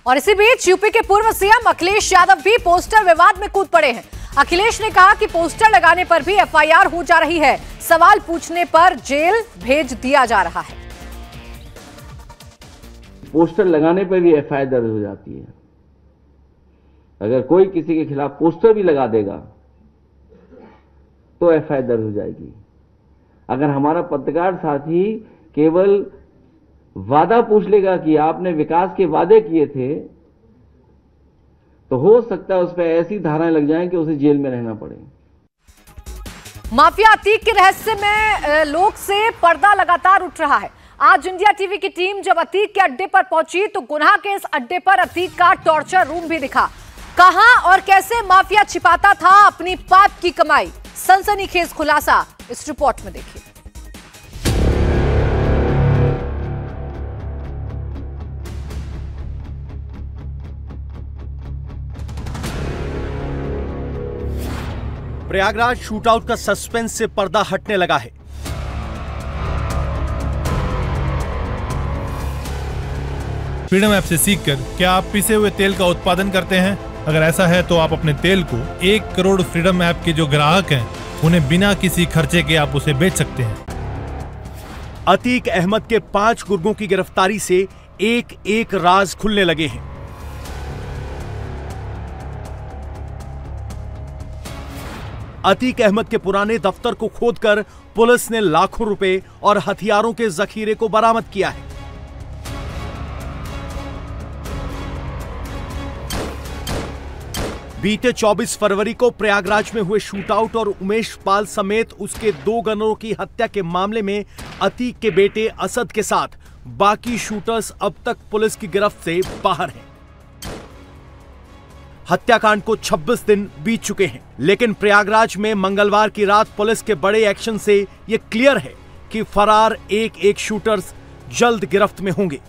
और इसी बीच यूपी के पूर्व सीएम अखिलेश यादव भी पोस्टर विवाद में कूद पड़े हैं। अखिलेश ने कहा कि पोस्टर लगाने पर भी एफआईआर हो जा रही है, सवाल पूछने पर जेल भेज दिया जा रहा है। पोस्टर लगाने पर भी एफआईआर दर्ज हो जाती है। अगर कोई किसी के खिलाफ पोस्टर भी लगा देगा तो एफआईआर दर्ज हो जाएगी। अगर हमारा पत्रकार साथी केवल वादा पूछ लेगा कि आपने विकास के वादे किए थे, तो हो सकता है उस पर ऐसी धाराएं लग जाएं कि उसे जेल में रहना पड़े। माफिया अतीक के रहस्य में लोग से पर्दा लगातार उठ रहा है। आज इंडिया टीवी की टीम जब अतीक के अड्डे पर पहुंची तो गुनाह के इस अड्डे पर अतीक का टॉर्चर रूम भी दिखा। कहां और कैसे माफिया छिपाता था अपनी पाप की कमाई, सनसनीखेज खुलासा इस रिपोर्ट में देखिए। प्रयागराज शूटआउट का सस्पेंस से पर्दा हटने लगा है। फ्रीडम ऐप से सीखकर क्या आप पिसे हुए तेल का उत्पादन करते हैं? अगर ऐसा है तो आप अपने तेल को 1 करोड़ फ्रीडम ऐप के जो ग्राहक हैं उन्हें बिना किसी खर्चे के आप उसे बेच सकते हैं। अतीक अहमद के 5 गुर्गों की गिरफ्तारी से एक एक राज खुलने लगे हैं। अतीक अहमद के पुराने दफ्तर को खोदकर पुलिस ने लाखों रुपए और हथियारों के जखीरे को बरामद किया है। बीते 24 फरवरी को प्रयागराज में हुए शूटआउट और उमेश पाल समेत उसके 2 गनरों की हत्या के मामले में अतीक के बेटे असद के साथ बाकी शूटर्स अब तक पुलिस की गिरफ्त से बाहर हैं। हत्याकांड को 26 दिन बीत चुके हैं, लेकिन प्रयागराज में मंगलवार की रात पुलिस के बड़े एक्शन से यह क्लियर है कि फरार एक शूटर्स जल्द गिरफ्त में होंगे।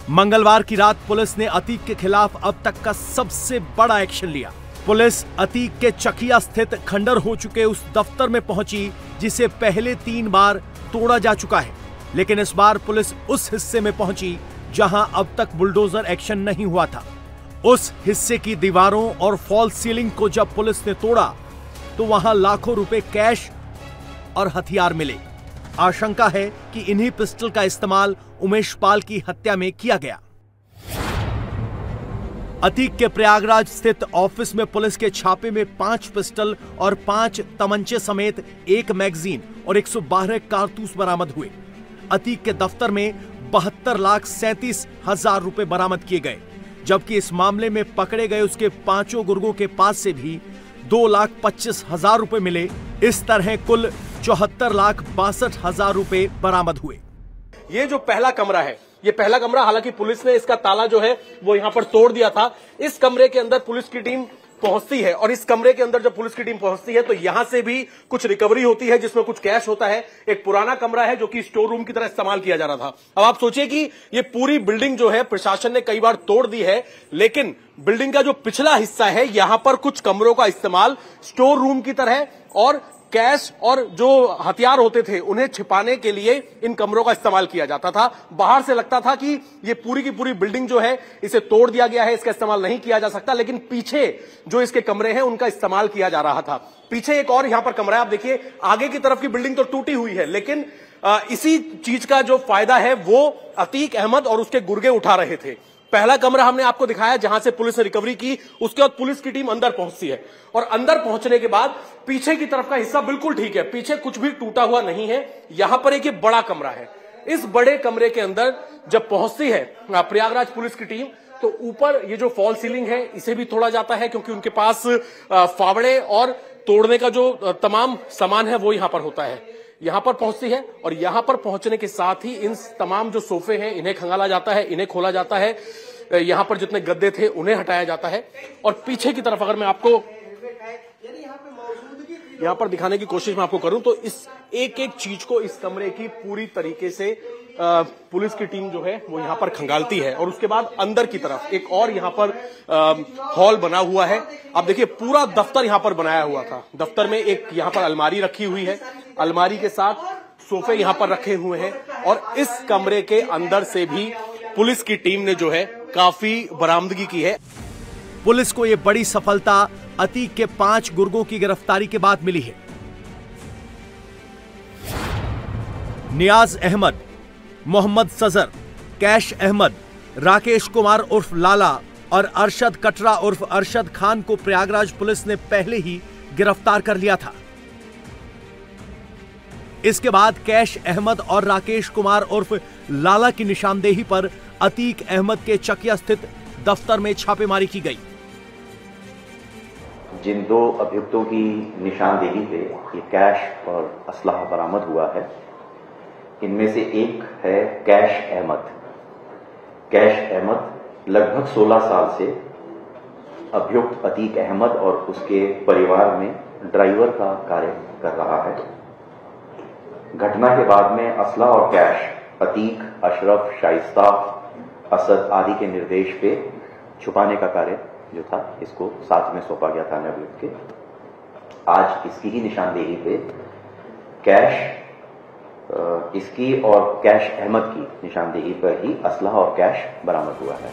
मंगलवार की रात पुलिस ने अतीक के खिलाफ अब तक का सबसे बड़ा एक्शन लिया। पुलिस अतीक के चकिया स्थित खंडर हो चुके उस दफ्तर में पहुंची जिसे पहले 3 बार तोड़ा जा चुका है, लेकिन इस बार पुलिस उस हिस्से में पहुंची जहां अब तक बुलडोजर एक्शन नहीं हुआ था। उस हिस्से की दीवारों और फॉल सीलिंग को जब पुलिस ने तोड़ा तो वहां लाखों रुपए कैश और हथियार मिले। आशंका है कि इन्हीं पिस्टल का इस्तेमाल उमेश पाल की हत्या में किया गया। अतीक के प्रयागराज स्थित ऑफिस में पुलिस के छापे में 5 पिस्टल और 5 तमंचे समेत 1 मैगजीन और 112 कारतूस बरामद हुए। अतीक के दफ्तर में 72,37,000 रुपए बरामद किए गए, जबकि इस मामले में पकड़े गए उसके 5 गुर्गों के पास से भी 2,25,000 रुपए मिले। इस तरह कुल 74,62,000 रुपए बरामद हुए। ये जो पहला कमरा है, ये पहला कमरा, हालांकि पुलिस ने इसका ताला जो है वो यहां पर तोड़ दिया था। इस कमरे के अंदर पुलिस की टीम पहुंचती है और इस कमरे के अंदर जब पुलिस की टीम पहुंचती है तो यहां से भी कुछ रिकवरी होती है जिसमें कुछ कैश होता है। एक पुराना कमरा है जो कि स्टोर रूम की तरह इस्तेमाल किया जा रहा था। अब आप सोचिए कि ये पूरी बिल्डिंग जो है प्रशासन ने कई बार तोड़ दी है, लेकिन बिल्डिंग का जो पिछला हिस्सा है यहां पर कुछ कमरों का इस्तेमाल स्टोर रूम की तरह और कैश और जो हथियार होते थे उन्हें छिपाने के लिए इन कमरों का इस्तेमाल किया जाता था। बाहर से लगता था कि ये पूरी की पूरी बिल्डिंग जो है इसे तोड़ दिया गया है, इसका इस्तेमाल नहीं किया जा सकता, लेकिन पीछे जो इसके कमरे हैं उनका इस्तेमाल किया जा रहा था। पीछे एक और यहां पर कमरा है, आप देखिए आगे की तरफ की बिल्डिंग तो टूटी हुई है, लेकिन इसी चीज का जो फायदा है वो अतीक अहमद और उसके गुर्गे उठा रहे थे। पहला कमरा हमने आपको दिखाया जहां से पुलिस ने रिकवरी की, उसके बाद पुलिस की टीम अंदर पहुंचती है और अंदर पहुंचने के बाद पीछे की तरफ का हिस्सा बिल्कुल ठीक है, पीछे कुछ भी टूटा हुआ नहीं है। यहां पर एक ये बड़ा कमरा है। इस बड़े कमरे के अंदर जब पहुंचती है प्रयागराज पुलिस की टीम तो ऊपर ये जो फॉल सीलिंग है इसे भी तोड़ा जाता है, क्योंकि उनके पास फावड़े और तोड़ने का जो तमाम सामान है वो यहां पर होता है। यहां पर पहुंचती है और यहां पर पहुंचने के साथ ही इन तमाम जो सोफे हैं इन्हें खंगाला जाता है, इन्हें खोला जाता है, यहां पर जितने गद्दे थे उन्हें हटाया जाता है और पीछे की तरफ अगर मैं आपको यहां पर दिखाने की कोशिश मैं आपको करूं तो इस एक एक चीज को इस कमरे की पूरी तरीके से पुलिस की टीम जो है वो यहां पर खंगालती है और उसके बाद अंदर की तरफ एक और यहां पर हॉल बना हुआ है। आप देखिए पूरा दफ्तर यहां पर बनाया हुआ था। दफ्तर में एक यहां पर अलमारी रखी हुई है, अलमारी के साथ सोफे यहां पर रखे हुए हैं और इस कमरे के अंदर से भी पुलिस की टीम ने जो है काफी बरामदगी की है। पुलिस को यह बड़ी सफलता अतीक के 5 गुर्गों की गिरफ्तारी के बाद मिली है। नियाज अहमद, मोहम्मद सजर, कैश अहमद, राकेश कुमार उर्फ लाला और अरशद कटरा उर्फ अरशद खान को प्रयागराज पुलिस ने पहले ही गिरफ्तार कर लिया था। इसके बाद कैश अहमद और राकेश कुमार उर्फ लाला की निशानदेही पर अतीक अहमद के चकिया स्थित दफ्तर में छापेमारी की गई। जिन 2 अभियुक्तों की निशानदेही पे ये कैश और असलाह बरामद हुआ है, इनमें से एक है कैश अहमद। कैश अहमद लगभग 16 साल से अभियुक्त अतीक अहमद और उसके परिवार में ड्राइवर का कार्य कर रहा है। घटना के बाद में असला और कैश अतीक, अशरफ, शाइस्ता, असद आदि के निर्देश पे छुपाने का कार्य जो था इसको साथ में सौंपा गया था अभियुक्त के। आज इसकी ही निशानदेही पे कैश इसकी और कैश अहमद की निशानदेही पर ही असलहा और कैश बरामद हुआ है।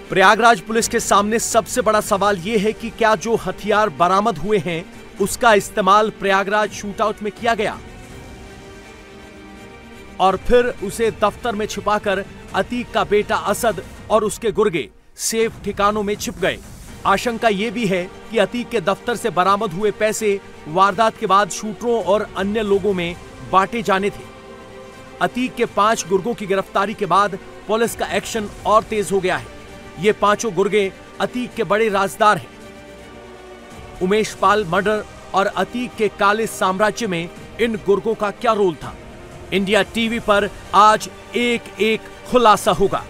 प्रयागराज पुलिस के सामने सबसे बड़ा सवाल यह है कि क्या जो हथियार बरामद हुए हैं उसका इस्तेमाल प्रयागराज शूटआउट में किया गया और फिर उसे दफ्तर में छिपाकर अतीक का बेटा असद और उसके गुर्गे सेफ ठिकानों में छिप गए। आशंका यह भी है कि अतीक के दफ्तर से बरामद हुए पैसे वारदात के बाद शूटरों और अन्य लोगों में बांटे जाने थे। अतीक के 5 गुर्गों की गिरफ्तारी के बाद पुलिस का एक्शन और तेज हो गया है। ये 5 गुर्गे अतीक के बड़े राजदार हैं। उमेश पाल मर्डर और अतीक के काले साम्राज्य में इन गुर्गों का क्या रोल था? इंडिया टीवी पर आज एक खुलासा होगा।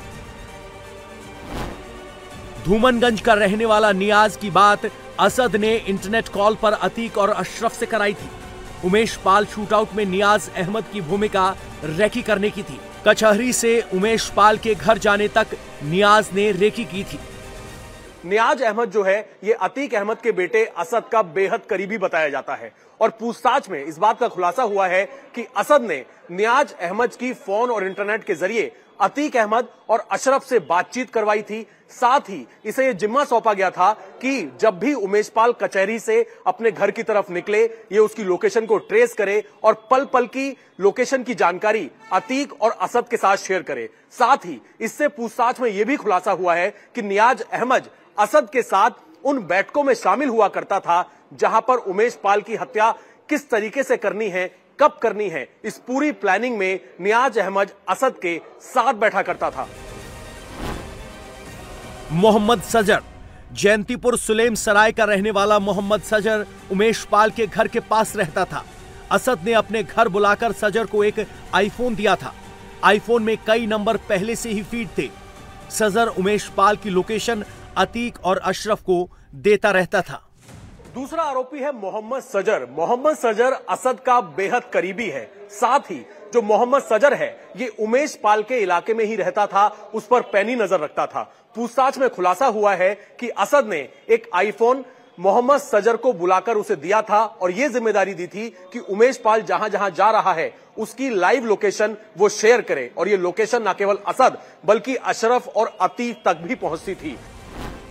धूमनगंज का रहने वाला नियाज की बात असद ने इंटरनेट कॉल पर अतीक और अशरफ से कराई थी। उमेश पाल शूटआउट में नियाज अहमद की भूमिका रेकी करने की थी। कचहरी से उमेश पाल के घर जाने तक नियाज ने रेकी की थी। नियाज अहमद जो है ये अतीक अहमद के बेटे असद का बेहद करीबी बताया जाता है और पूछताछ में इस बात का खुलासा हुआ है कि असद ने नियाज अहमद की फोन और इंटरनेट के जरिए अतीक अहमद और अशरफ से बातचीत करवाई थी। साथ ही इसे ये जिम्मा सौंपा गया था कि जब भी उमेश पाल कचहरी से अपने घर की तरफ निकले ये उसकी लोकेशन को ट्रेस करे और पल पल की लोकेशन की जानकारी अतीक और असद के साथ शेयर करे। साथ ही इससे पूछताछ में यह भी खुलासा हुआ है कि नियाज अहमद असद के साथ उन बैठकों में शामिल हुआ करता था जहां पर उमेश पाल की हत्या किस तरीके से करनी है, कब करनी है, इस पूरी प्लानिंग में नियाज अहमद असद के साथ बैठा करता था। मोहम्मद सजर, जयंतीपुर सुलेम सराय का रहने वाला मोहम्मद सजर उमेश पाल के घर के पास रहता था। असद ने अपने घर बुलाकर सजर को एक आईफोन दिया था। आईफोन में कई नंबर पहले से ही फीड थे। सजर उमेश पाल की लोकेशन अतीक और अशरफ को देता रहता था। दूसरा आरोपी है मोहम्मद सजर। मोहम्मद सजर असद का बेहद करीबी है। साथ ही जो मोहम्मद सजर है ये उमेश पाल के इलाके में ही रहता था, उस पर पैनी नजर रखता था। पूछताछ में खुलासा हुआ है कि असद ने एक आईफोन मोहम्मद सजर को बुलाकर उसे दिया था और यह जिम्मेदारी दी थी कि उमेश पाल जहां जहां जा रहा है उसकी लाइव लोकेशन वो शेयर करे और ये लोकेशन न केवल असद बल्कि अशरफ और अतीक तक भी पहुंचती थी।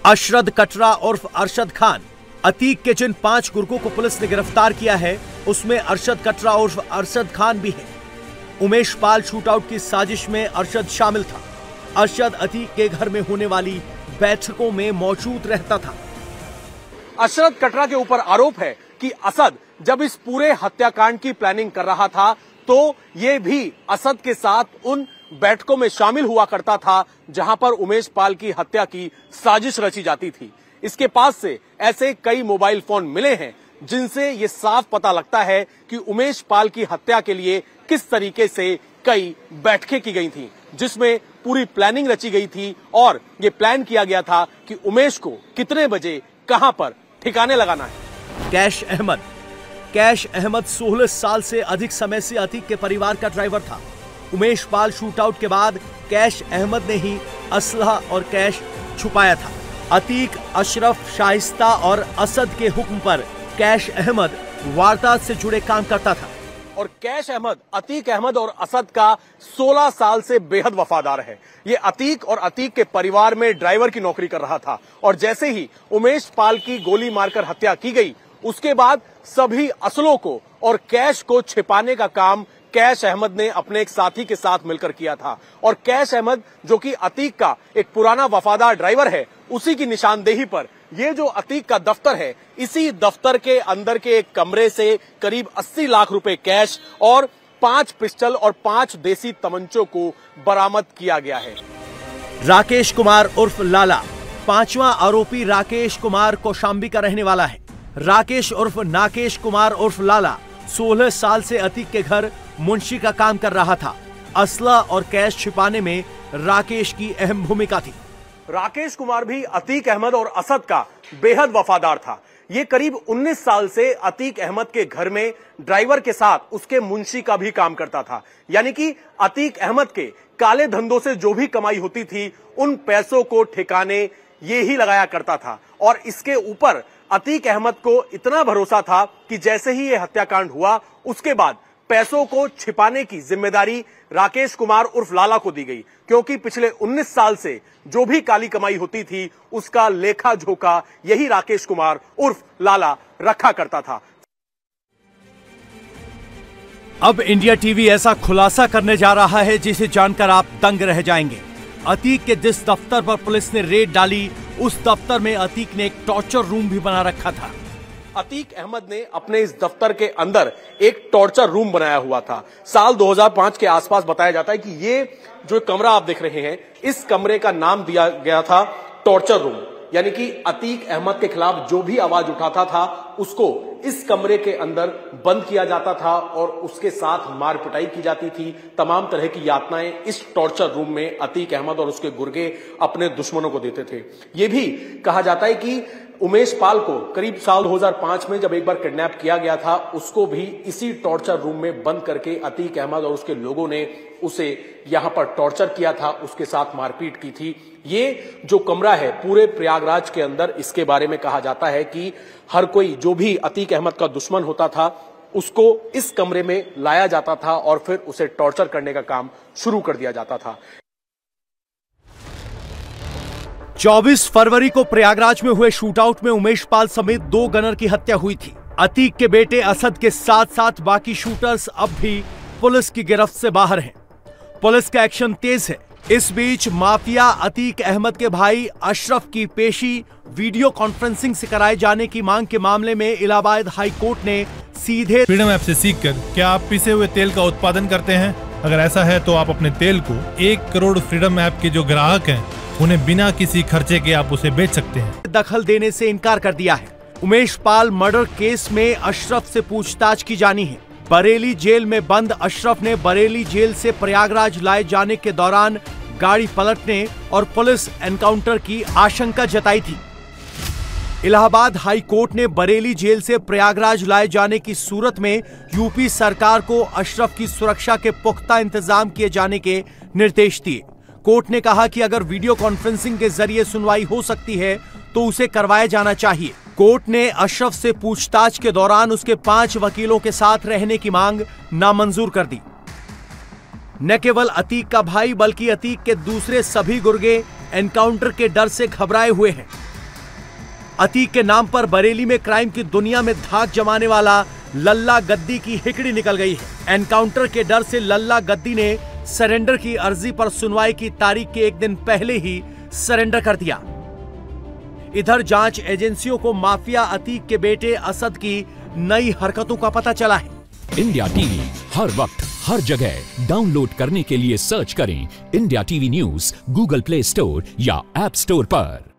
अशरद कटरा उर्फ अरशद खान, अतीक के जिन 5 गुर्गों को पुलिस ने गिरफ्तार किया है उसमें अरशद कटरा उर्फ अरशद खान भी है। उमेश पाल शूटआउट की साजिश में अरशद शामिल था। अरशद अतीक के घर में होने वाली बैठकों में मौजूद रहता था। अशरद कटरा के ऊपर आरोप है कि असद जब इस पूरे हत्याकांड की प्लानिंग कर रहा था तो ये भी असद के साथ उन बैठकों में शामिल हुआ करता था जहां पर उमेश पाल की हत्या की साजिश रची जाती थी। इसके पास से ऐसे कई मोबाइल फोन मिले हैं जिनसे ये साफ पता लगता है कि उमेश पाल की हत्या के लिए किस तरीके से कई बैठकें की गई थीं, जिसमें पूरी प्लानिंग रची गई थी और ये प्लान किया गया था कि उमेश को कितने बजे कहां पर ठिकाने लगाना है। कैश अहमद 16 साल से अधिक समय से अतीक के परिवार का ड्राइवर था। उमेश पाल शूटआउट के बाद कैश अहमद ने ही असलहा और कैश छुपाया था। अतीक, अशरफ, शाइस्ता और असद के हुक्म पर कैश अहमद वारदात से जुड़े काम करता था। और कैश अहमद अतीक अहमद और असद का 16 साल से बेहद वफादार है। ये अतीक और अतीक के परिवार में ड्राइवर की नौकरी कर रहा था और जैसे ही उमेश पाल की गोली मारकर हत्या की गई, उसके बाद सभी असलों को और कैश को छिपाने का काम कैश अहमद ने अपने एक साथी के साथ मिलकर किया था। और कैश अहमद, जो कि अतीक का एक पुराना वफादार ड्राइवर है, उसी की निशानदेही पर ये जो अतीक का दफ्तर है, इसी दफ्तर के अंदर के एक कमरे से करीब 80 लाख रुपए कैश और 5 पिस्टल और 5 देसी तमंचों को बरामद किया गया है। राकेश कुमार उर्फ लाला, 5वां आरोपी राकेश कुमार कौशाम्बी का रहने वाला है। राकेश उर्फ नाकेश कुमार उर्फ लाला 16 साल से अतीक के घर मुंशी का काम कर रहा था। असला और कैश छिपाने में राकेश की अहम भूमिका थी। राकेश कुमार भी अतीक अहमद और असद का बेहद वफादार था। ये करीब 19 साल से अतीक अहमद के घर में ड्राइवर के साथ उसके मुंशी का भी काम करता था। यानी कि अतीक अहमद के काले धंधों से जो भी कमाई होती थी, उन पैसों को ठिकाने ये ही लगाया करता था। और इसके ऊपर अतीक अहमद को इतना भरोसा था कि जैसे ही ये हत्याकांड हुआ, उसके बाद पैसों को छिपाने की जिम्मेदारी राकेश कुमार उर्फ लाला को दी गई, क्योंकि पिछले 19 साल से जो भी काली कमाई होती थी, उसका लेखा जोखा यही राकेश कुमार उर्फ लाला रखा करता था। अब इंडिया टीवी ऐसा खुलासा करने जा रहा है जिसे जानकर आप दंग रह जाएंगे। अतीक के जिस दफ्तर पर पुलिस ने रेड डाली, उस दफ्तर में अतीक ने एक टॉर्चर रूम भी बना रखा था। अतीक अहमद ने अपने इस दफ्तर के अंदर एक टॉर्चर रूम बनाया हुआ था। साल 2005 के आसपास बताया जाता है कि ये जो कमरा आप देख रहे हैं, इस कमरे का नाम दिया गया था टॉर्चर रूम। यानी कि अतीक अहमद के खिलाफ जो भी आवाज उठाता था, उसको इस कमरे के अंदर बंद किया जाता था और उसके साथ मार पिटाई की जाती थी। तमाम तरह की यातनाएं इस टॉर्चर रूम में अतीक अहमद और उसके गुर्गे अपने दुश्मनों को देते थे। यह भी कहा जाता है कि उमेश पाल को करीब साल 2005 में जब एक बार किडनैप किया गया था, उसको भी इसी टॉर्चर रूम में बंद करके अतीक अहमद और उसके लोगों ने उसे यहां पर टॉर्चर किया था, उसके साथ मारपीट की थी। ये जो कमरा है पूरे प्रयागराज के अंदर, इसके बारे में कहा जाता है कि हर कोई जो भी अतीक अहमद का दुश्मन होता था, उसको इस कमरे में लाया जाता था और फिर उसे टॉर्चर करने का काम शुरू कर दिया जाता था। 24 फरवरी को प्रयागराज में हुए शूटआउट में उमेश पाल समेत 2 गनर की हत्या हुई थी। अतीक के बेटे असद के साथ साथ बाकी शूटर्स अब भी पुलिस की गिरफ्त से बाहर हैं। पुलिस का एक्शन तेज है। इस बीच माफिया अतीक अहमद के भाई अशरफ की पेशी वीडियो कॉन्फ्रेंसिंग से कराए जाने की मांग के मामले में इलाहाबाद हाई कोर्ट ने सीधे फ्रीडम ऐप से सीखकर क्या आप पिसे हुए तेल का उत्पादन करते हैं? अगर ऐसा है तो आप अपने तेल को 1 करोड़ फ्रीडम ऐप के जो ग्राहक हैं, उन्हें बिना किसी खर्चे के आप उसे बेच सकते हैं। दखल देने से इनकार कर दिया है। उमेश पाल मर्डर केस में अशरफ से पूछताछ की जानी है। बरेली जेल में बंद अशरफ ने बरेली जेल से प्रयागराज लाए जाने के दौरान गाड़ी पलटने और पुलिस एनकाउंटर की आशंका जताई थी। इलाहाबाद हाई कोर्ट ने बरेली जेल से प्रयागराज लाए जाने की सूरत में यूपी सरकार को अशरफ की सुरक्षा के पुख्ता इंतजाम किए जाने के निर्देश दिए। कोर्ट ने कहा कि अगर वीडियो कॉन्फ्रेंसिंग के जरिए सुनवाई हो सकती है तो उसे करवाया जाना चाहिए। कोर्ट ने अशरफ से पूछताछ के दौरान उसके 5 वकीलों के साथ रहने की मांग नामंजूर कर दी। न केवल अतीक का भाई बल्कि अतीक के दूसरे सभी गुर्गे एनकाउंटर के डर से घबराए हुए हैं। अतीक के नाम पर बरेली में क्राइम की दुनिया में धाक जमाने वाला लल्ला गद्दी की हिकड़ी निकल गई है। एनकाउंटर के डर से लल्ला गद्दी ने सरेंडर की अर्जी पर सुनवाई की तारीख के 1 दिन पहले ही सरेंडर कर दिया। इधर जांच एजेंसियों को माफिया अतीक के बेटे असद की नई हरकतों का पता चला है। इंडिया टीवी हर वक्त हर जगह डाउनलोड करने के लिए सर्च करें India TV news Google play store या ऐप स्टोर पर।